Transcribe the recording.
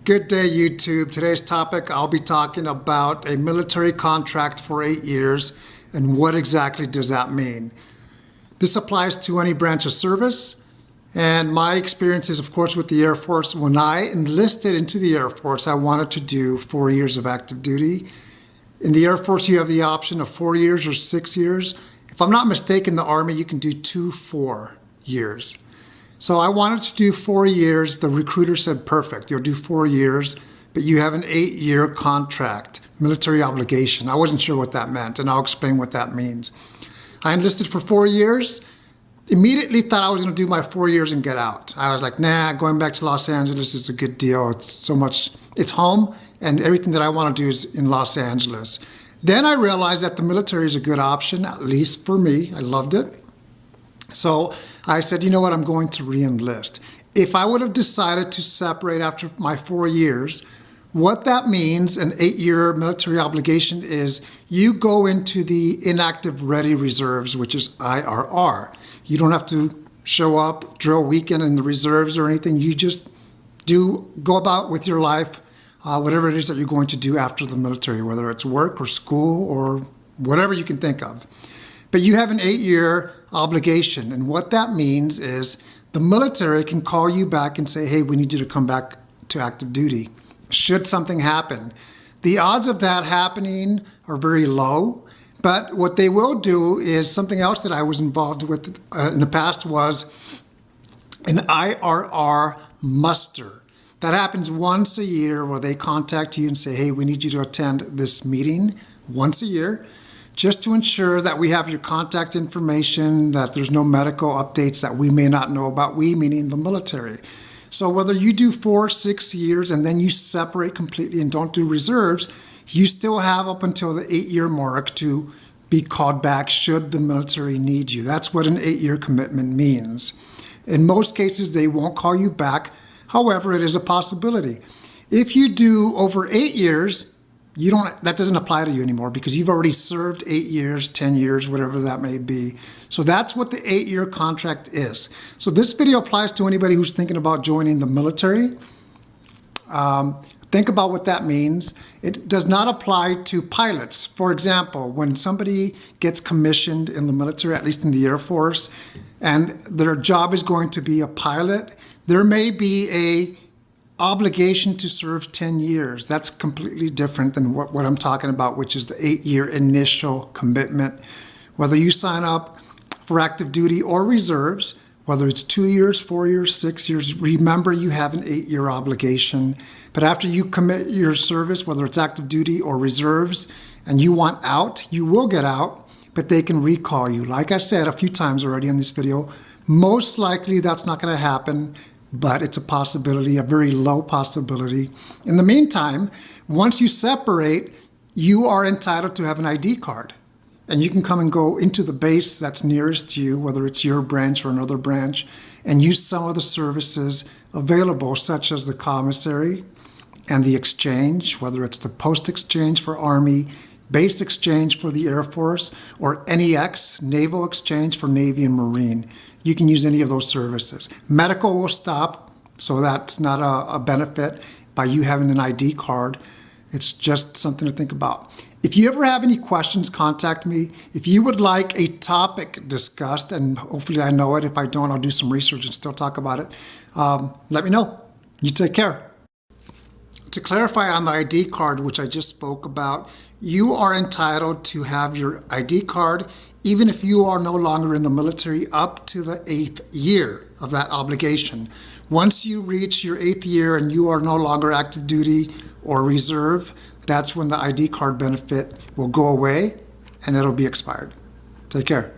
Good day, YouTube. Today's topic, I'll be talking about a military contract for 8 years and what exactly does that mean. This applies to any branch of service, and my experience is, of course, with the Air Force. When I enlisted into the Air Force, I wanted to do 4 years of active duty. In the Air Force, you have the option of 4 years or 6 years. If I'm not mistaken, the Army, you can do 4 years. So I wanted to do 4 years. The recruiter said, perfect, you'll do 4 years, but you have an 8-year contract, military obligation. I wasn't sure what that meant, and I'll explain what that means. I enlisted for 4 years, immediately thought I was gonna do my 4 years and get out. I was like, nah, going back to Los Angeles is a good deal. It's home, and everything that I wanna do is in Los Angeles. Then I realized that the military is a good option, at least for me. I loved it. So I said, you know what, I'm going to re-enlist. If I would have decided to separate after my 4 years, what that means, an 8-year military obligation, is you go into the inactive ready reserves, which is IRR. You don't have to show up, drill weekend in the reserves or anything. You just go about with your life, whatever it is that you're going to do after the military, whether it's work or school or whatever you can think of. But you have an 8-year obligation, and what that means is the military can call you back and say, hey, we need you to come back to active duty, should something happen. The odds of that happening are very low, but what they will do is something else that I was involved with in the past was an IRR muster. That happens once a year where they contact you and say, hey, we need you to attend this meeting once a year, just to ensure that we have your contact information, that there's no medical updates that we may not know about, we meaning the military. So whether you do 4 or 6 years and then you separate completely and don't do reserves, you still have up until the 8-year mark to be called back should the military need you. That's what an 8-year commitment means. In most cases, they won't call you back. However, it is a possibility. If you do over 8 years, that doesn't apply to you anymore because you've already served 8 years, 10 years, whatever that may be. So that's what the 8-year contract is. So this video applies to anybody who's thinking about joining the military. Think about what that means. It does not apply to pilots. For example, when somebody gets commissioned in the military, at least in the Air Force, and their job is going to be a pilot, there may be a obligation to serve 10 years. That's completely different than what I'm talking about, which is the 8-year initial commitment. Whether you sign up for active duty or reserves, whether it's 2 years, 4 years, 6 years, remember you have an 8-year obligation. But after you commit your service, whether it's active duty or reserves, and you want out, you will get out, but they can recall you. Like I said a few times already in this video, most likely that's not going to happen, but it's a possibility, a very low possibility. In the meantime, once you separate, you are entitled to have an ID card. And you can come and go into the base that's nearest to you, whether it's your branch or another branch, and use some of the services available, such as the commissary and the exchange, whether it's the post exchange for Army, base exchange for the Air Force, or NEX, Naval Exchange for Navy and Marine. You can use any of those services. Medical will stop, so that's not a benefit by you having an ID card. It's just something to think about. If you ever have any questions, contact me. If you would like a topic discussed, and hopefully I know it. If I don't, I'll do some research and still talk about it. Let me know. You take care. To clarify on the ID card, which I just spoke about, you are entitled to have your ID card even if you are no longer in the military up to the 8th year of that obligation. Once you reach your 8th year and you are no longer active duty or reserve, that's when the ID card benefit will go away and it'll be expired. Take care.